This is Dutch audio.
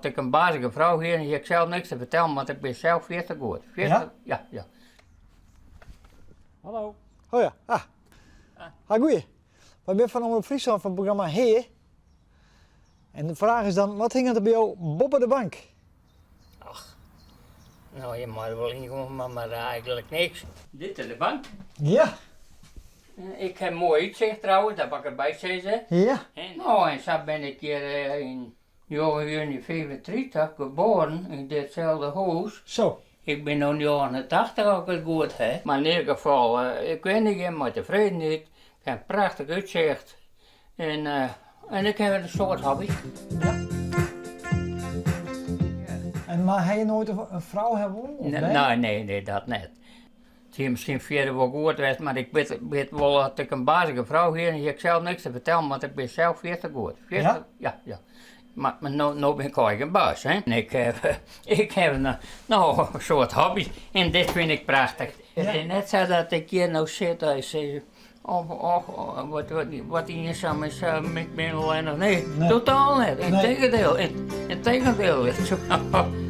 Ik een bazige vrouw hier en ik zelf niks te vertellen, want ik ben zelf 40 goed. 40? Ja? Ja. Hallo. Oh ja, goeie. Wij zijn van Omroep Friesland van het programma Heer. En de vraag is dan, wat hing er bij jou boven de bank? Nou, je mag wel inkomen, maar eigenlijk niks. Dit is de bank. Ja. Ik heb mooi uitzicht trouwens, dat mag ik erbij zeggen. Ja. En zo ben ik hier in juni 35 geboren, in ditzelfde huis. Zo. Ik ben nog niet aan de 80 ook wel goed, hè. Maar in ieder geval, ik weet niet, ik ben maar tevreden niet. Ik heb een prachtig uitzicht. En ik heb een soort hobby. En maar heb je nooit een vrouw hebben? Nee, dat net. Het is misschien verder wel goed geweest, maar ik weet wel dat ik een bazige vrouw hier en ik zelf niks te vertellen, want ik ben zelf 40 goed. 40? Ja? Ja. Maar nou ben ik eigen baas, hè. En ik heb een soort hobby en dit vind ik prachtig. Ja. Het is net zo dat ik hier nou zit en zeg, wat eenzaam is, ik ben alleen nog nee, totaal niet. Integendeel, weet je.